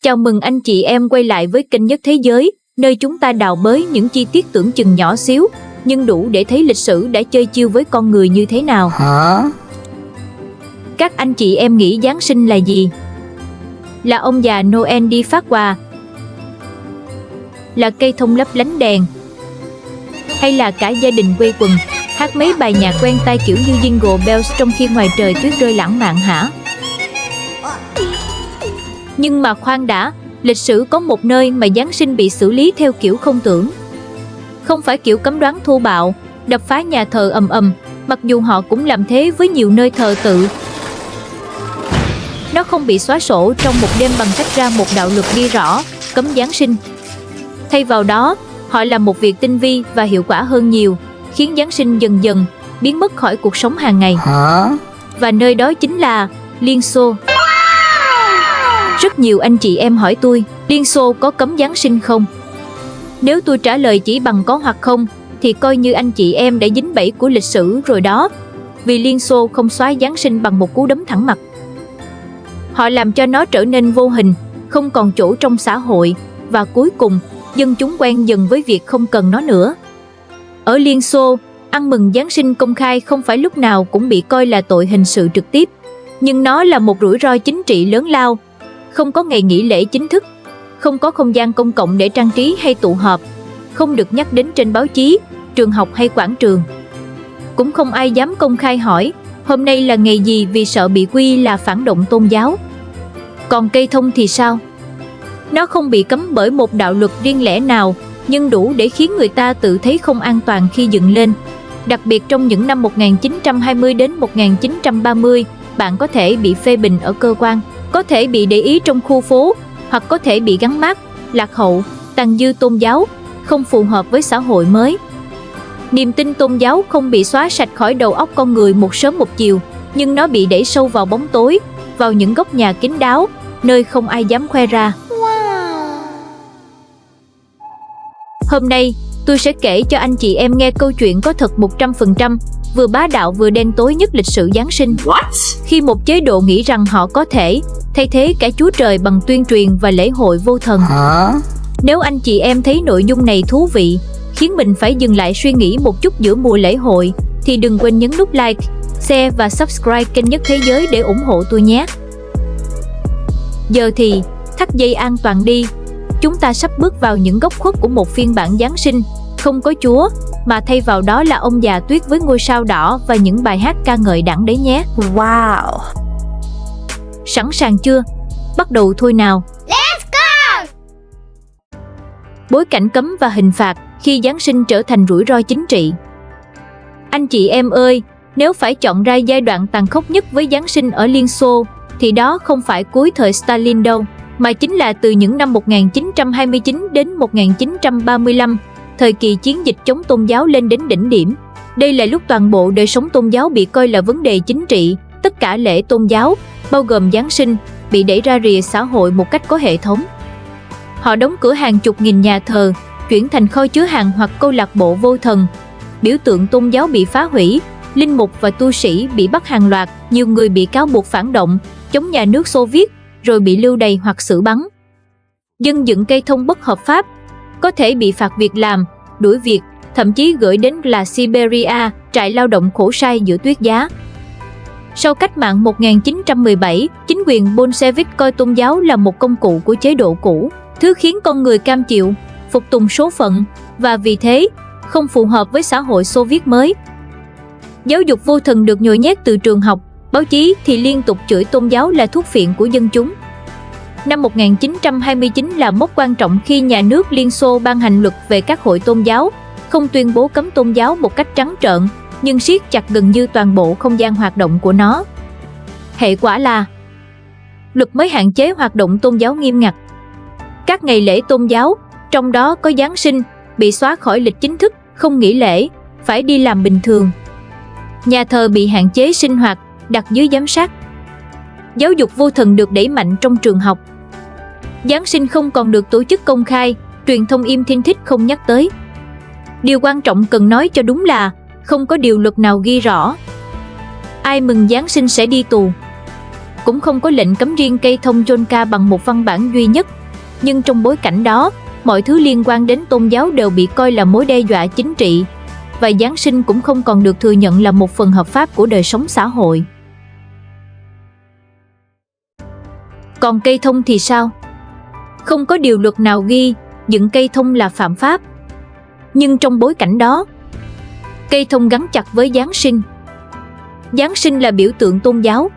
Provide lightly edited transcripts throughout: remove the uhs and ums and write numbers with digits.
Chào mừng anh chị em quay lại với kênh Nhất Thế Giới, nơi chúng ta đào bới những chi tiết tưởng chừng nhỏ xíu, nhưng đủ để thấy lịch sử đã chơi chiêu với con người như thế nào. Các anh chị em nghĩ Giáng sinh là gì? Là ông già Noel đi phát quà? Là cây thông lấp lánh đèn? Hay là cả gia đình quây quần, hát mấy bài nhạc quen tai kiểu như Jingle Bells trong khi ngoài trời tuyết rơi lãng mạn hả? Nhưng mà khoan đã, lịch sử có một nơi mà Giáng sinh bị xử lý theo kiểu không tưởng. Không phải kiểu cấm đoán thô bạo, đập phá nhà thờ ầm ầm, mặc dù họ cũng làm thế với nhiều nơi thờ tự. Nó không bị xóa sổ trong một đêm bằng cách ra một đạo luật ghi rõ, cấm Giáng sinh. Thay vào đó, họ làm một việc tinh vi và hiệu quả hơn nhiều, khiến Giáng sinh dần dần biến mất khỏi cuộc sống hàng ngày. Và nơi đó chính là Liên Xô. Rất nhiều anh chị em hỏi tôi, Liên Xô có cấm Giáng sinh không? Nếu tôi trả lời chỉ bằng có hoặc không, thì coi như anh chị em đã dính bẫy của lịch sử rồi đó. Vì Liên Xô không xóa Giáng sinh bằng một cú đấm thẳng mặt. Họ làm cho nó trở nên vô hình, không còn chỗ trong xã hội, và cuối cùng, dân chúng quen dần với việc không cần nó nữa. Ở Liên Xô, ăn mừng Giáng sinh công khai không phải lúc nào cũng bị coi là tội hình sự trực tiếp, nhưng nó là một rủi ro chính trị lớn lao. Không có ngày nghỉ lễ chính thức, không có không gian công cộng để trang trí hay tụ họp, không được nhắc đến trên báo chí, trường học hay quảng trường. Cũng không ai dám công khai hỏi, hôm nay là ngày gì vì sợ bị quy là phản động tôn giáo. Còn cây thông thì sao? Nó không bị cấm bởi một đạo luật riêng lẻ nào, nhưng đủ để khiến người ta tự thấy không an toàn khi dựng lên. Đặc biệt trong những năm 1920 đến 1930, bạn có thể bị phê bình ở cơ quan, có thể bị để ý trong khu phố, hoặc có thể bị gắn mác, lạc hậu, tàn dư tôn giáo, không phù hợp với xã hội mới. Niềm tin tôn giáo không bị xóa sạch khỏi đầu óc con người một sớm một chiều, nhưng nó bị đẩy sâu vào bóng tối, vào những góc nhà kín đáo, nơi không ai dám khoe ra. Hôm nay, tôi sẽ kể cho anh chị em nghe câu chuyện có thật 100%, vừa bá đạo vừa đen tối nhất lịch sử Giáng sinh. Khi một chế độ nghĩ rằng họ có thể thay thế cả Chúa Trời bằng tuyên truyền và lễ hội vô thần. Nếu anh chị em thấy nội dung này thú vị, khiến mình phải dừng lại suy nghĩ một chút giữa mùa lễ hội, thì đừng quên nhấn nút like, share và subscribe kênh Nhất Thế Giới để ủng hộ tôi nhé. Giờ thì, thắt dây an toàn đi. Chúng ta sắp bước vào những góc khuất của một phiên bản Giáng sinh, không có Chúa, mà thay vào đó là ông già tuyết với ngôi sao đỏ và những bài hát ca ngợi Đảng đấy nhé. Wow! Sẵn sàng chưa? Bắt đầu thôi nào! Let's go! Bối cảnh cấm và hình phạt khi Giáng sinh trở thành rủi ro chính trị. Anh chị em ơi, nếu phải chọn ra giai đoạn tàn khốc nhất với Giáng sinh ở Liên Xô, thì đó không phải cuối thời Stalin đâu, mà chính là từ những năm 1929 đến 1935, thời kỳ chiến dịch chống tôn giáo lên đến đỉnh điểm. Đây là lúc toàn bộ đời sống tôn giáo bị coi là vấn đề chính trị, tất cả lễ tôn giáo, bao gồm Giáng sinh, bị đẩy ra rìa xã hội một cách có hệ thống. Họ đóng cửa hàng chục nghìn nhà thờ, chuyển thành kho chứa hàng hoặc câu lạc bộ vô thần. Biểu tượng tôn giáo bị phá hủy, linh mục và tu sĩ bị bắt hàng loạt, nhiều người bị cáo buộc phản động, chống nhà nước Xô Viết, rồi bị lưu đày hoặc xử bắn. Dân dựng cây thông bất hợp pháp, có thể bị phạt việc làm, đuổi việc, thậm chí gửi đến là Siberia, trại lao động khổ sai giữa tuyết giá. Sau cách mạng 1917, chính quyền Bolshevik coi tôn giáo là một công cụ của chế độ cũ, thứ khiến con người cam chịu, phục tùng số phận, và vì thế, không phù hợp với xã hội Xô Viết mới. Giáo dục vô thần được nhồi nhét từ trường học, báo chí thì liên tục chửi tôn giáo là thuốc phiện của dân chúng. Năm 1929 là mốc quan trọng khi nhà nước Liên Xô ban hành luật về các hội tôn giáo, không tuyên bố cấm tôn giáo một cách trắng trợn, nhưng siết chặt gần như toàn bộ không gian hoạt động của nó. Hệ quả là luật mới hạn chế hoạt động tôn giáo nghiêm ngặt. Các ngày lễ tôn giáo, trong đó có Giáng sinh, bị xóa khỏi lịch chính thức, không nghỉ lễ, phải đi làm bình thường. Nhà thờ bị hạn chế sinh hoạt, đặt dưới giám sát. Giáo dục vô thần được đẩy mạnh trong trường học. Giáng sinh không còn được tổ chức công khai, truyền thông im thinh thích không nhắc tới. Điều quan trọng cần nói cho đúng là không có điều luật nào ghi rõ ai mừng Giáng sinh sẽ đi tù. cũng không có lệnh cấm riêng cây thông Chonka bằng một văn bản duy nhất. Nhưng trong bối cảnh đó, mọi thứ liên quan đến tôn giáo đều bị coi là mối đe dọa chính trị, và Giáng sinh cũng không còn được thừa nhận là một phần hợp pháp của đời sống xã hội. Còn cây thông thì sao? Không có điều luật nào ghi dựng cây thông là phạm pháp. Nhưng trong bối cảnh đó, cây thông gắn chặt với Giáng sinh. Giáng sinh là biểu tượng tôn giáo,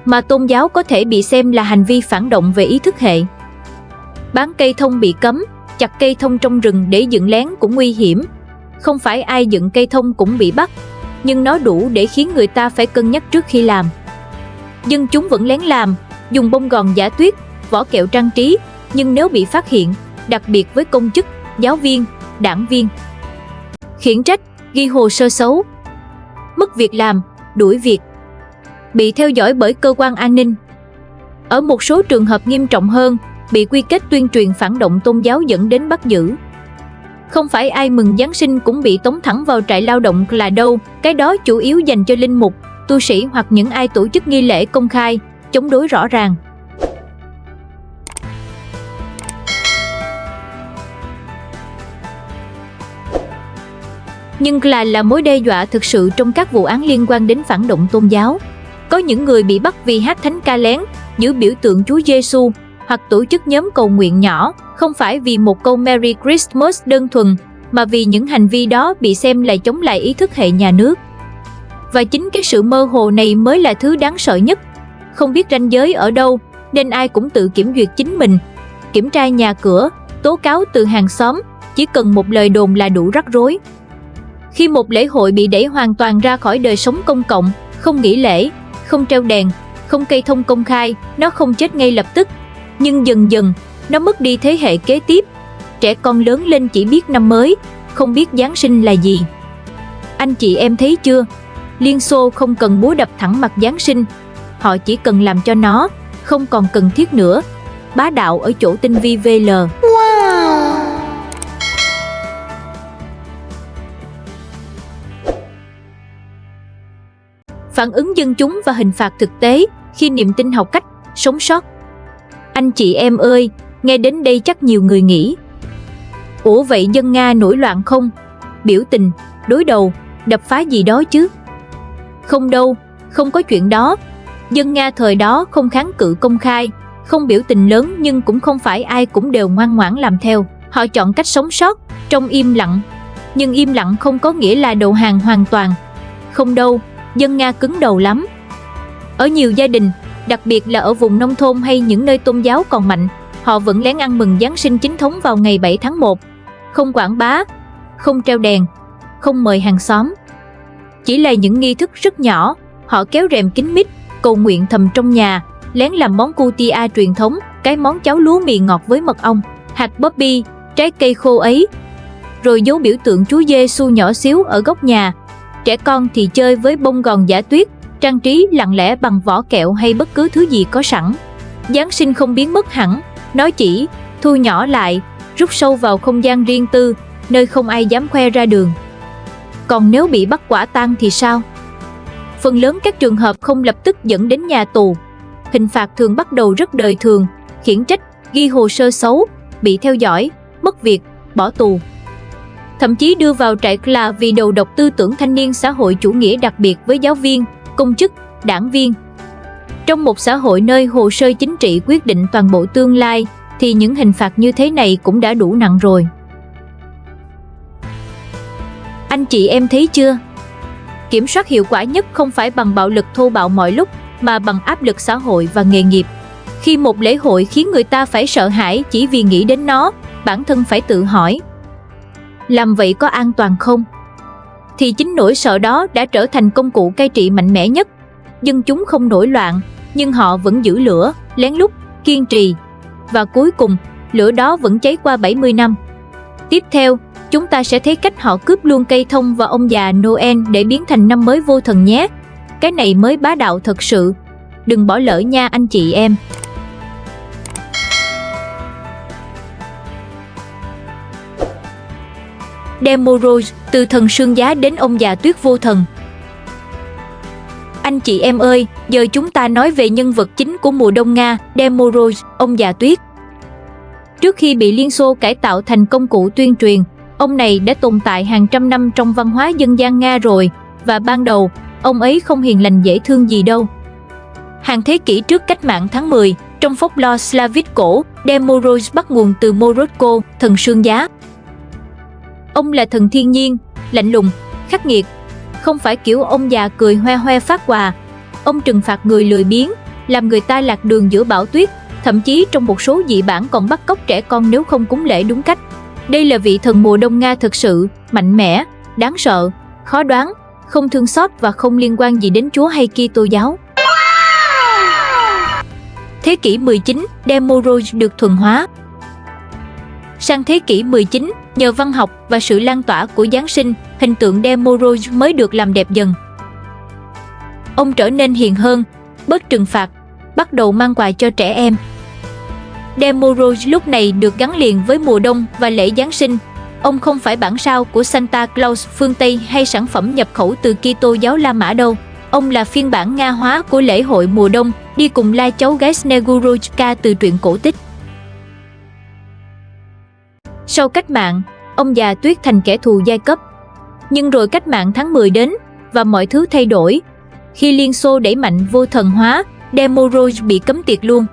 mà tôn giáo có thể bị xem là hành vi phản động về ý thức hệ. Bán cây thông bị cấm, chặt cây thông trong rừng để dựng lén cũng nguy hiểm. Không phải ai dựng cây thông cũng bị bắt, nhưng nó đủ để khiến người ta phải cân nhắc trước khi làm. Dân chúng vẫn lén làm, dùng bông gòn giả tuyết, vỏ kẹo trang trí, nhưng nếu bị phát hiện, đặc biệt với công chức, giáo viên, đảng viên, khiển trách, ghi hồ sơ xấu, mất việc làm, đuổi việc, bị theo dõi bởi cơ quan an ninh. Ở một số trường hợp nghiêm trọng hơn, bị quy kết tuyên truyền phản động tôn giáo dẫn đến bắt giữ. Không phải ai mừng Giáng sinh cũng bị tống thẳng vào trại lao động là đâu, cái đó chủ yếu dành cho linh mục, tu sĩ hoặc những ai tổ chức nghi lễ công khai, chống đối rõ ràng. Nhưng là mối đe dọa thực sự trong các vụ án liên quan đến phản động tôn giáo. Có những người bị bắt vì hát thánh ca lén, giữ biểu tượng Chúa Giêsu hoặc tổ chức nhóm cầu nguyện nhỏ, không phải vì một câu Merry Christmas đơn thuần, mà vì những hành vi đó bị xem là chống lại ý thức hệ nhà nước. Và chính cái sự mơ hồ này mới là thứ đáng sợ nhất. Không biết ranh giới ở đâu, nên ai cũng tự kiểm duyệt chính mình, kiểm tra nhà cửa, tố cáo từ hàng xóm, chỉ cần một lời đồn là đủ rắc rối. Khi một lễ hội bị đẩy hoàn toàn ra khỏi đời sống công cộng, không nghỉ lễ, không treo đèn, không cây thông công khai, nó không chết ngay lập tức. Nhưng dần dần, nó mất đi thế hệ kế tiếp. Trẻ con lớn lên chỉ biết năm mới, không biết Giáng sinh là gì. Anh chị em thấy chưa? Liên Xô không cần búa đập thẳng mặt Giáng sinh. Họ chỉ cần làm cho nó không còn cần thiết nữa. Bá đạo ở chỗ tinh vi VL. Wow! Phản ứng dân chúng và hình phạt thực tế khi niềm tin học cách sống sót. Anh chị em ơi, nghe đến đây chắc nhiều người nghĩ: ủa vậy dân Nga nổi loạn không? Biểu tình, đối đầu, đập phá gì đó chứ? Không đâu, không có chuyện đó. Dân Nga thời đó không kháng cự công khai, không biểu tình lớn, nhưng cũng không phải ai cũng đều ngoan ngoãn làm theo. Họ chọn cách sống sót trong im lặng. Nhưng im lặng không có nghĩa là đầu hàng hoàn toàn. Không đâu, dân Nga cứng đầu lắm. Ở nhiều gia đình, đặc biệt là ở vùng nông thôn hay những nơi tôn giáo còn mạnh, họ vẫn lén ăn mừng Giáng sinh chính thống vào ngày 7 tháng 1. Không quảng bá, không treo đèn, không mời hàng xóm. Chỉ là những nghi thức rất nhỏ, họ kéo rèm kín mít, cầu nguyện thầm trong nhà, lén làm món cutia truyền thống, cái món cháo lúa mì ngọt với mật ong, hạt poppy, trái cây khô ấy. Rồi giấu biểu tượng Chúa Giêsu nhỏ xíu ở góc nhà. Trẻ con thì chơi với bông gòn giả tuyết, trang trí lặng lẽ bằng vỏ kẹo hay bất cứ thứ gì có sẵn. Giáng sinh không biến mất hẳn, nó chỉ thu nhỏ lại, rút sâu vào không gian riêng tư, nơi không ai dám khoe ra đường. Còn nếu bị bắt quả tang thì sao? Phần lớn các trường hợp không lập tức dẫn đến nhà tù. Hình phạt thường bắt đầu rất đời thường: khiển trách, ghi hồ sơ xấu, bị theo dõi, mất việc, bỏ tù. Thậm chí đưa vào trại là vì đầu độc tư tưởng thanh niên xã hội chủ nghĩa, đặc biệt với giáo viên, công chức, đảng viên. Trong một xã hội nơi hồ sơ chính trị quyết định toàn bộ tương lai, thì những hình phạt như thế này cũng đã đủ nặng rồi. Anh chị em thấy chưa? Kiểm soát hiệu quả nhất không phải bằng bạo lực thô bạo mọi lúc, mà bằng áp lực xã hội và nghề nghiệp. Khi một lễ hội khiến người ta phải sợ hãi chỉ vì nghĩ đến nó, bản thân phải tự hỏi: làm vậy có an toàn không? Thì chính nỗi sợ đó đã trở thành công cụ cai trị mạnh mẽ nhất. Dân chúng không nổi loạn, nhưng họ vẫn giữ lửa, lén lút, kiên trì. Và cuối cùng, lửa đó vẫn cháy qua 70 năm. Tiếp theo, chúng ta sẽ thấy cách họ cướp luôn cây thông và ông già Noel để biến thành năm mới vô thần nhé. Cái này mới bá đạo thật sự. Đừng bỏ lỡ nha anh chị em. Demoros, từ thần sương giá đến ông già tuyết vô thần. Anh chị em ơi, giờ chúng ta nói về nhân vật chính của mùa đông Nga, Demorozh, ông già tuyết. Trước khi bị Liên Xô cải tạo thành công cụ tuyên truyền, ông này đã tồn tại hàng trăm năm trong văn hóa dân gian Nga rồi, và ban đầu, ông ấy không hiền lành dễ thương gì đâu. Hàng thế kỷ trước cách mạng tháng 10, trong folklore Slavic cổ, Demorozh bắt nguồn từ Morozko, thần sương giá. Ông là thần thiên nhiên, lạnh lùng, khắc nghiệt. Không phải kiểu ông già cười hoe hoe phát quà. Ông trừng phạt người lười biếng, làm người ta lạc đường giữa bão tuyết, thậm chí trong một số dị bản còn bắt cóc trẻ con nếu không cúng lễ đúng cách. Đây là vị thần mùa đông Nga thực sự, mạnh mẽ, đáng sợ, khó đoán, không thương xót và không liên quan gì đến Chúa hay Kitô giáo. Thế kỷ 19, Demorozh được thuần hóa. Sang thế kỷ 19, nhờ văn học và sự lan tỏa của Giáng sinh, hình tượng Demorozh mới được làm đẹp dần. Ông trở nên hiền hơn, bớt trừng phạt, bắt đầu mang quà cho trẻ em. Demorozh lúc này được gắn liền với mùa đông và lễ Giáng sinh. Ông không phải bản sao của Santa Claus phương Tây hay sản phẩm nhập khẩu từ Kitô giáo La Mã đâu. Ông là phiên bản Nga hóa của lễ hội mùa đông, đi cùng la cháu gái Snegurochka từ truyện cổ tích. Sau cách mạng, ông già tuyết thành kẻ thù giai cấp. Nhưng rồi cách mạng tháng 10 đến, và mọi thứ thay đổi. Khi Liên Xô đẩy mạnh vô thần hóa, Demorozh bị cấm tiệc luôn.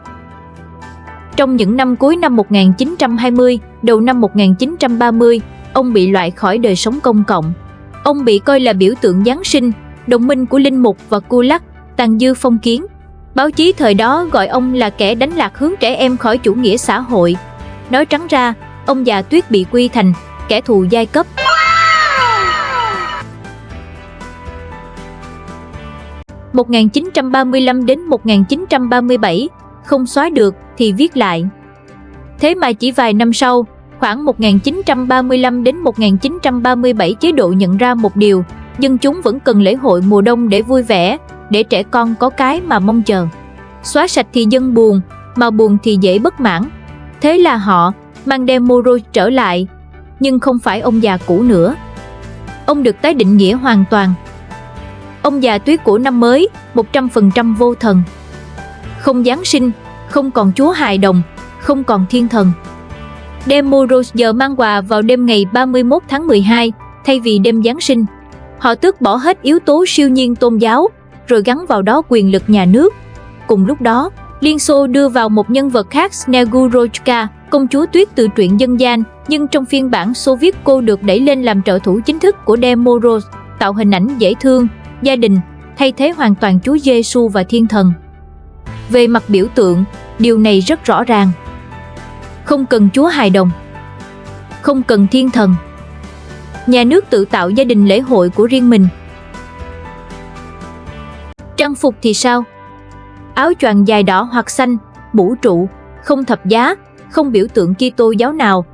Trong những năm cuối năm 1920, đầu năm 1930, ông bị loại khỏi đời sống công cộng. Ông bị coi là biểu tượng Giáng sinh, đồng minh của linh mục và Kulak, tàn dư phong kiến. Báo chí thời đó gọi ông là kẻ đánh lạc hướng trẻ em khỏi chủ nghĩa xã hội. Nói trắng ra, ông già tuyết bị quy thành kẻ thù giai cấp. Năm 1935 đến 1937, không xóa được thì viết lại. Thế mà chỉ vài năm sau, khoảng 1935 đến 1937, chế độ nhận ra một điều, dân chúng vẫn cần lễ hội mùa đông để vui vẻ, để trẻ con có cái mà mong chờ. Xóa sạch thì dân buồn, mà buồn thì dễ bất mãn. Thế là họ mang Demorozh trở lại, nhưng không phải ông già cũ nữa. Ông được tái định nghĩa hoàn toàn. Ông già tuyết của năm mới, 100% vô thần. Không Giáng sinh, không còn Chúa hài đồng, không còn thiên thần. Demorozh giờ mang quà vào đêm ngày 31 tháng 12, thay vì đêm Giáng sinh. Họ tước bỏ hết yếu tố siêu nhiên tôn giáo, rồi gắn vào đó quyền lực nhà nước. Cùng lúc đó, Liên Xô đưa vào một nhân vật khác, Snegurochka, công chúa tuyết từ truyện dân gian, nhưng trong phiên bản Xô Viết cô được đẩy lên làm trợ thủ chính thức của Demorozh, tạo hình ảnh dễ thương, gia đình, thay thế hoàn toàn Chúa Giêsu và thiên thần. Về mặt biểu tượng, điều này rất rõ ràng. Không cần Chúa hài đồng, không cần thiên thần. Nhà nước tự tạo gia đình lễ hội của riêng mình. Trang phục thì sao? Áo choàng dài đỏ hoặc xanh, mũ trụ, không thập giá, không biểu tượng Kitô giáo nào.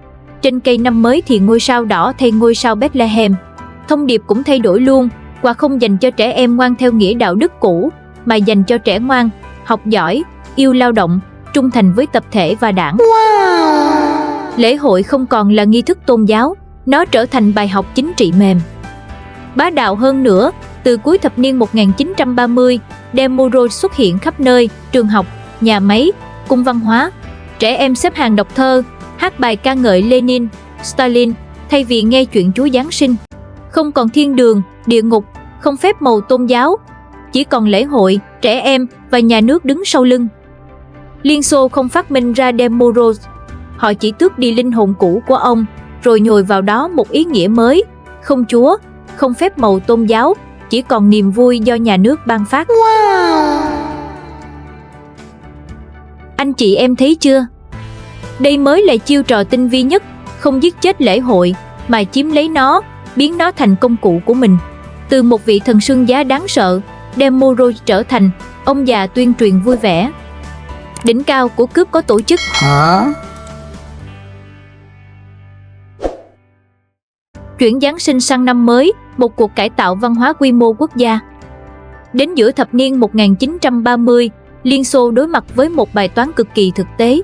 Trên cây năm mới thì ngôi sao đỏ thay ngôi sao Bethlehem. Thông điệp cũng thay đổi luôn, quà không dành cho trẻ em ngoan theo nghĩa đạo đức cũ, mà dành cho trẻ ngoan, học giỏi, yêu lao động, trung thành với tập thể và đảng. Lễ hội không còn là nghi thức tôn giáo, nó trở thành bài học chính trị mềm. Bá đạo hơn nữa, từ cuối thập niên 1930, Demorozh xuất hiện khắp nơi, trường học, nhà máy, cung văn hóa. Trẻ em xếp hàng đọc thơ, hát bài ca ngợi Lenin, Stalin, thay vì nghe chuyện Chúa Giáng sinh. Không còn thiên đường, địa ngục, không phép màu tôn giáo, chỉ còn lễ hội, trẻ em và nhà nước đứng sau lưng. Liên Xô không phát minh ra Demorozh, họ chỉ tước đi linh hồn cũ của ông, rồi nhồi vào đó một ý nghĩa mới, không Chúa, không phép màu tôn giáo, chỉ còn niềm vui do nhà nước ban phát. Anh chị em thấy chưa? Đây mới là chiêu trò tinh vi nhất, không giết chết lễ hội, mà chiếm lấy nó, biến nó thành công cụ của mình. Từ một vị thần sương giá đáng sợ, Demorozh trở thành ông già tuyên truyền vui vẻ. Đỉnh cao của cướp có tổ chức. Chuyển Giáng sinh sang năm mới, một cuộc cải tạo văn hóa quy mô quốc gia. Đến giữa thập niên 1930, Liên Xô đối mặt với một bài toán cực kỳ thực tế.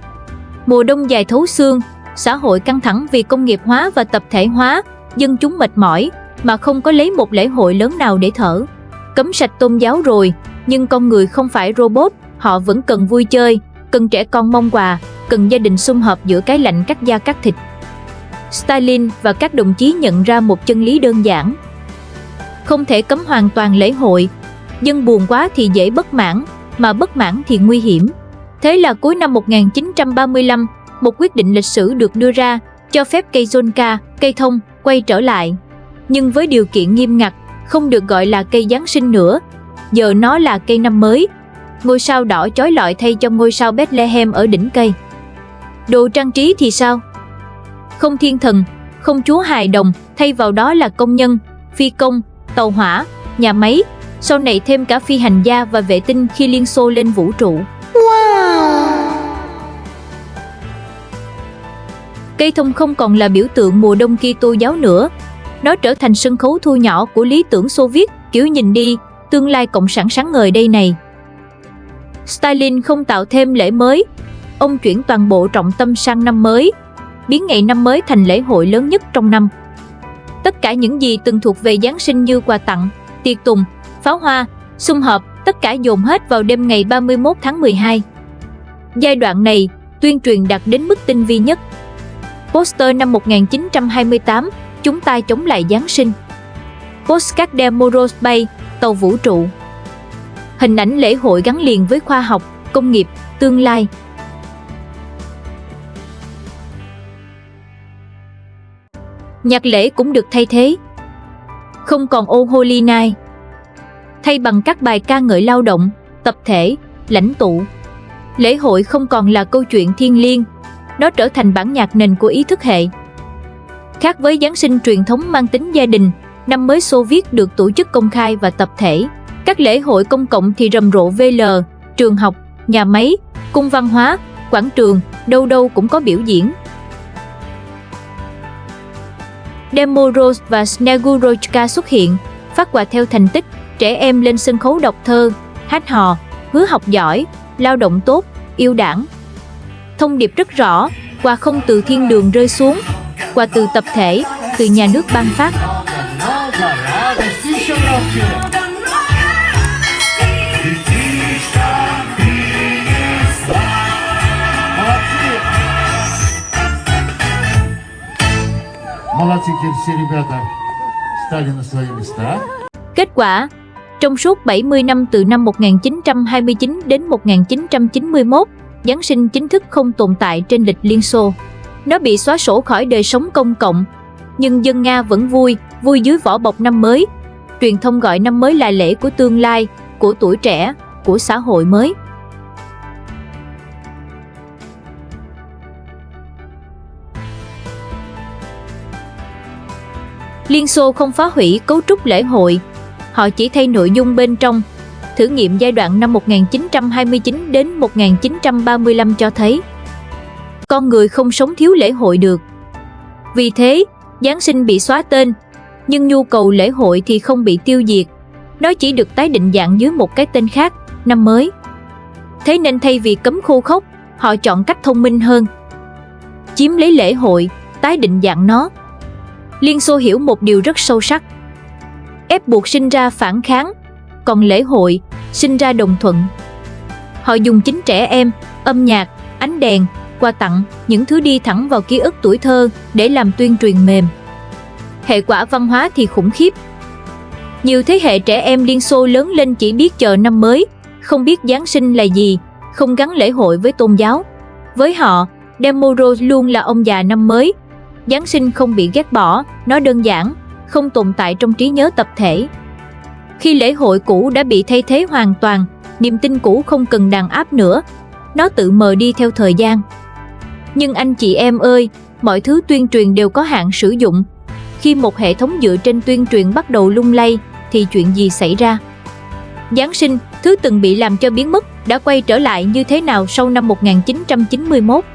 Mùa đông dài thấu xương, xã hội căng thẳng vì công nghiệp hóa và tập thể hóa, dân chúng mệt mỏi, mà không có lấy một lễ hội lớn nào để thở. Cấm sạch tôn giáo rồi, Nhưng con người không phải robot, họ vẫn cần vui chơi, cần trẻ con mong quà, cần gia đình sum họp giữa cái lạnh cắt da cắt thịt. Stalin và các đồng chí nhận ra một chân lý đơn giản. Không thể cấm hoàn toàn lễ hội, dân buồn quá thì dễ bất mãn, mà bất mãn thì nguy hiểm. Thế là cuối năm 1935, một quyết định lịch sử được đưa ra, cho phép cây Zonka, cây thông, quay trở lại. Nhưng với điều kiện nghiêm ngặt, không được gọi là cây Giáng sinh nữa, giờ nó là cây năm mới. Ngôi sao đỏ chói lọi thay cho ngôi sao Bethlehem ở đỉnh cây. Đồ trang trí thì sao? Không thiên thần, không chúa hài đồng, thay vào đó là công nhân, phi công, tàu hỏa, nhà máy, sau này thêm cả phi hành gia và vệ tinh khi Liên Xô lên vũ trụ. Wow! Cây thông không còn là biểu tượng mùa đông Kitô giáo nữa. Nó trở thành sân khấu thu nhỏ của lý tưởng Xô Viết, kiểu nhìn đi, tương lai cộng sản sáng ngời đây này. Stalin không tạo thêm lễ mới. Ông chuyển toàn bộ trọng tâm sang năm mới, biến ngày năm mới thành lễ hội lớn nhất trong năm. Tất cả những gì từng thuộc về Giáng sinh như quà tặng, tiệc tùng, pháo hoa, sum họp, tất cả dồn hết vào đêm ngày 31 tháng 12. Giai đoạn này, tuyên truyền đạt đến mức tinh vi nhất. Poster năm 1928, chúng ta chống lại Giáng sinh. Postcard Demoros Bay, tàu vũ trụ. Hình ảnh lễ hội gắn liền với khoa học, công nghiệp, tương lai. Nhạc lễ cũng được thay thế. Không còn Oh Holy Night, thay bằng các bài ca ngợi lao động, tập thể, lãnh tụ. Lễ hội không còn là câu chuyện thiêng liêng, nó trở thành bản nhạc nền của ý thức hệ. Khác với Giáng sinh truyền thống mang tính gia đình, năm mới Xô Viết được tổ chức công khai và tập thể. Các lễ hội công cộng thì rầm rộ VL, trường học, nhà máy, cung văn hóa, quảng trường, đâu đâu cũng có biểu diễn. Demoros và Snegurochka xuất hiện, phát quà theo thành tích, trẻ em lên sân khấu đọc thơ, hát hò, hứa học giỏi, lao động tốt, yêu đảng. Thông điệp rất rõ, quà không từ thiên đường rơi xuống, quà từ tập thể, từ nhà nước ban phát. Kết quả, trong suốt 70 năm từ năm 1929 đến 1991, Giáng sinh chính thức không tồn tại trên lịch Liên Xô. Nó bị xóa sổ khỏi đời sống công cộng, nhưng dân Nga vẫn vui dưới vỏ bọc năm mới. Truyền thông gọi năm mới là lễ của tương lai, của tuổi trẻ, của xã hội mới. Liên Xô không phá hủy cấu trúc lễ hội, họ chỉ thay nội dung bên trong. Thử nghiệm giai đoạn năm 1929 đến 1935 cho thấy con người không sống thiếu lễ hội được. Vì thế, Giáng sinh bị xóa tên, nhưng nhu cầu lễ hội thì không bị tiêu diệt. Nó chỉ được tái định dạng dưới một cái tên khác, năm mới. Thế nên thay vì cấm khô khốc, họ chọn cách thông minh hơn. Chiếm lấy lễ hội, tái định dạng nó. Liên Xô hiểu một điều rất sâu sắc. Ép buộc sinh ra phản kháng, còn lễ hội sinh ra đồng thuận. Họ dùng chính trẻ em, âm nhạc, ánh đèn, quà tặng, những thứ đi thẳng vào ký ức tuổi thơ để làm tuyên truyền mềm. Hệ quả văn hóa thì khủng khiếp. Nhiều thế hệ trẻ em Liên Xô lớn lên chỉ biết chờ năm mới, không biết Giáng sinh là gì, không gắn lễ hội với tôn giáo. Với họ, Demoros luôn là ông già năm mới. Giáng sinh không bị ghét bỏ, nó đơn giản, không tồn tại trong trí nhớ tập thể. Khi lễ hội cũ đã bị thay thế hoàn toàn, niềm tin cũ không cần đàn áp nữa, nó tự mờ đi theo thời gian. Nhưng anh chị em ơi, mọi thứ tuyên truyền đều có hạn sử dụng. Khi một hệ thống dựa trên tuyên truyền bắt đầu lung lay, thì chuyện gì xảy ra? Giáng sinh, thứ từng bị làm cho biến mất, đã quay trở lại như thế nào sau năm 1991?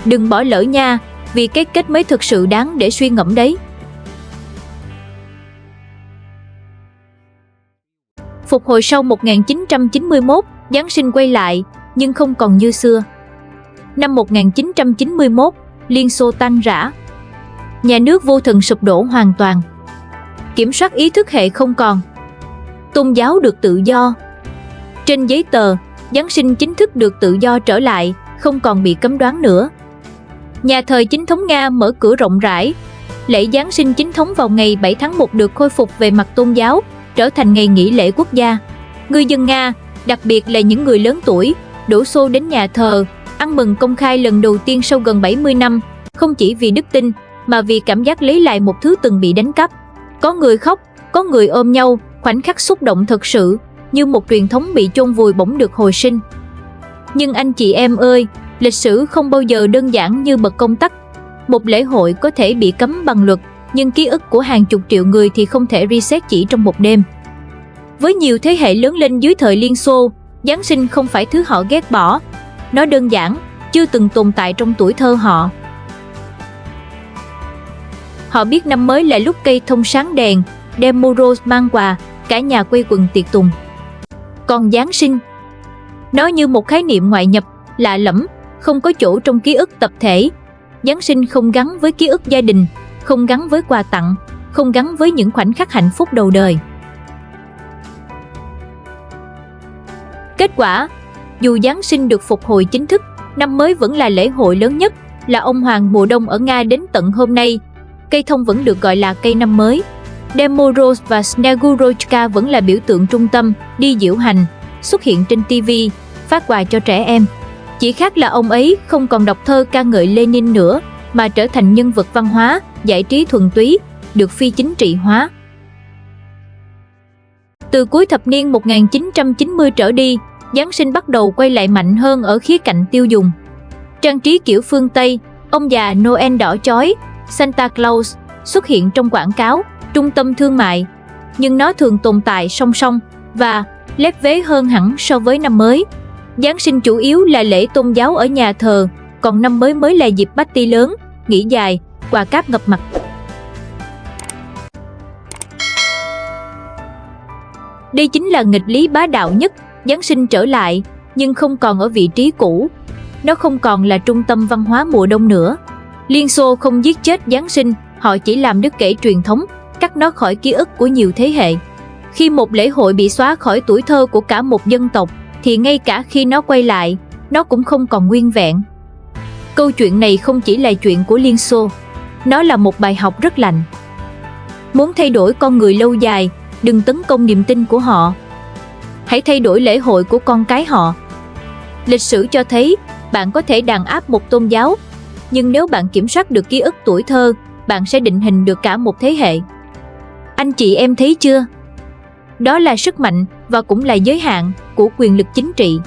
Đừng bỏ lỡ nha, vì cái kết mới thực sự đáng để suy ngẫm đấy. Phục hồi sau 1991, Giáng sinh quay lại, nhưng không còn như xưa. Năm 1991, Liên Xô tan rã. Nhà nước vô thần sụp đổ hoàn toàn. Kiểm soát ý thức hệ không còn. Tôn giáo được tự do. Trên giấy tờ, Giáng sinh chính thức được tự do trở lại, không còn bị cấm đoán nữa. Nhà thờ chính thống Nga mở cửa rộng rãi. Lễ Giáng sinh chính thống vào ngày 7 tháng 1 được khôi phục về mặt tôn giáo, trở thành ngày nghỉ lễ quốc gia. Người dân Nga, đặc biệt là những người lớn tuổi, đổ xô đến nhà thờ, ăn mừng công khai lần đầu tiên sau gần 70 năm, không chỉ vì đức tin, mà vì cảm giác lấy lại một thứ từng bị đánh cắp. Có người khóc, có người ôm nhau, khoảnh khắc xúc động thật sự, như một truyền thống bị chôn vùi bỗng được hồi sinh. Nhưng anh chị em ơi, lịch sử không bao giờ đơn giản như bật công tắc. Một lễ hội có thể bị cấm bằng luật, nhưng ký ức của hàng chục triệu người thì không thể reset chỉ trong một đêm. Với nhiều thế hệ lớn lên dưới thời Liên Xô, Giáng sinh không phải thứ họ ghét bỏ. Nó đơn giản, chưa từng tồn tại trong tuổi thơ họ. Họ biết năm mới là lúc cây thông sáng đèn, đem Moros mang quà, cả nhà quây quần tiệc tùng. Còn Giáng sinh, nó như một khái niệm ngoại nhập, lạ lẫm, không có chỗ trong ký ức tập thể. Giáng sinh không gắn với ký ức gia đình, không gắn với quà tặng, không gắn với những khoảnh khắc hạnh phúc đầu đời. Kết quả, dù Giáng sinh được phục hồi chính thức, năm mới vẫn là lễ hội lớn nhất, là ông hoàng mùa đông ở Nga đến tận hôm nay. Cây thông vẫn được gọi là cây năm mới. Ded Moroz và Snegurочка vẫn là biểu tượng trung tâm, đi diễu hành, xuất hiện trên TV, phát quà cho trẻ em. Chỉ khác là ông ấy không còn đọc thơ ca ngợi Lenin nữa, mà trở thành nhân vật văn hóa, giải trí thuần túy, được phi chính trị hóa. Từ cuối thập niên 1990 trở đi, Giáng sinh bắt đầu quay lại mạnh hơn ở khía cạnh tiêu dùng. Trang trí kiểu phương Tây, ông già Noel đỏ chói, Santa Claus xuất hiện trong quảng cáo, trung tâm thương mại, nhưng nó thường tồn tại song song và lép vế hơn hẳn so với năm mới. Giáng sinh chủ yếu là lễ tôn giáo ở nhà thờ, còn năm mới là dịp party lớn, nghỉ dài, quà cáp ngập mặt. Đây chính là nghịch lý bá đạo nhất, Giáng sinh trở lại, nhưng không còn ở vị trí cũ. Nó không còn là trung tâm văn hóa mùa đông nữa. Liên Xô không giết chết Giáng sinh, họ chỉ làm đứt gãy truyền thống, cắt nó khỏi ký ức của nhiều thế hệ. Khi một lễ hội bị xóa khỏi tuổi thơ của cả một dân tộc, thì ngay cả khi nó quay lại, nó cũng không còn nguyên vẹn. Câu chuyện này không chỉ là chuyện của Liên Xô, nó là một bài học rất lạnh. Muốn thay đổi con người lâu dài, đừng tấn công niềm tin của họ. Hãy thay đổi lễ hội của con cái họ. Lịch sử cho thấy, bạn có thể đàn áp một tôn giáo, nhưng nếu bạn kiểm soát được ký ức tuổi thơ, bạn sẽ định hình được cả một thế hệ. Anh chị em thấy chưa? Đó là sức mạnh và cũng là giới hạn của quyền lực chính trị.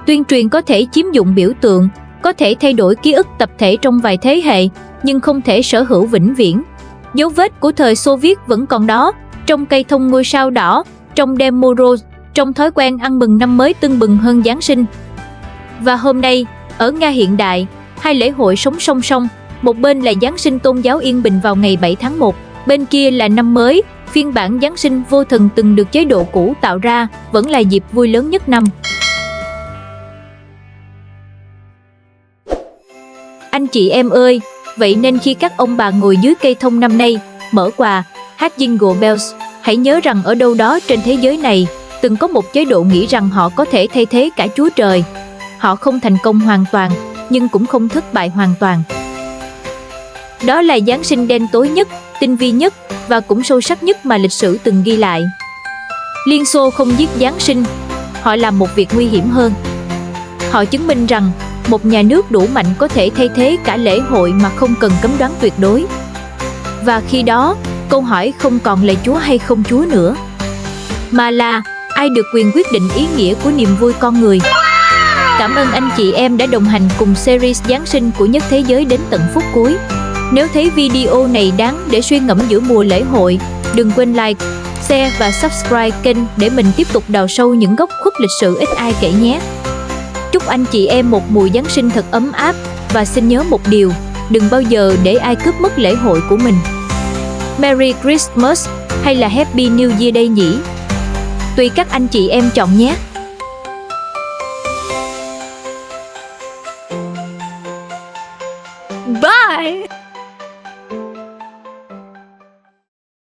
Tuyên truyền có thể chiếm dụng biểu tượng, có thể thay đổi ký ức tập thể trong vài thế hệ, nhưng không thể sở hữu vĩnh viễn. Dấu vết của thời Xô Viết vẫn còn đó, trong cây thông ngôi sao đỏ, trong Ded Moroz, trong thói quen ăn mừng năm mới tưng bừng hơn Giáng sinh. Và hôm nay, ở Nga hiện đại, hai lễ hội sống song song, một bên là Giáng sinh tôn giáo yên bình vào ngày 7 tháng 1, bên kia là năm mới, phiên bản Giáng sinh vô thần từng được chế độ cũ tạo ra, vẫn là dịp vui lớn nhất năm. Anh chị em ơi, vậy nên khi các ông bà ngồi dưới cây thông năm nay, mở quà, hát Jingle Bells, hãy nhớ rằng ở đâu đó trên thế giới này, từng có một chế độ nghĩ rằng họ có thể thay thế cả Chúa Trời. Họ không thành công hoàn toàn, nhưng cũng không thất bại hoàn toàn. Đó là Giáng sinh đen tối nhất, tinh vi nhất và cũng sâu sắc nhất mà lịch sử từng ghi lại. Liên Xô không giết Giáng sinh, họ làm một việc nguy hiểm hơn. Họ chứng minh rằng một nhà nước đủ mạnh có thể thay thế cả lễ hội mà không cần cấm đoán tuyệt đối. Và khi đó, câu hỏi không còn là Chúa hay không Chúa nữa, mà là ai được quyền quyết định ý nghĩa của niềm vui con người. Cảm ơn anh chị em đã đồng hành cùng series Giáng sinh của Nhất Thế Giới đến tận phút cuối. Nếu thấy video này đáng để suy ngẫm giữa mùa lễ hội, đừng quên like, share và subscribe kênh để mình tiếp tục đào sâu những góc khuất lịch sử ít ai kể nhé. Chúc anh chị em một mùa Giáng sinh thật ấm áp và xin nhớ một điều, đừng bao giờ để ai cướp mất lễ hội của mình. Merry Christmas hay là Happy New Year đây nhỉ? Tùy các anh chị em chọn nhé.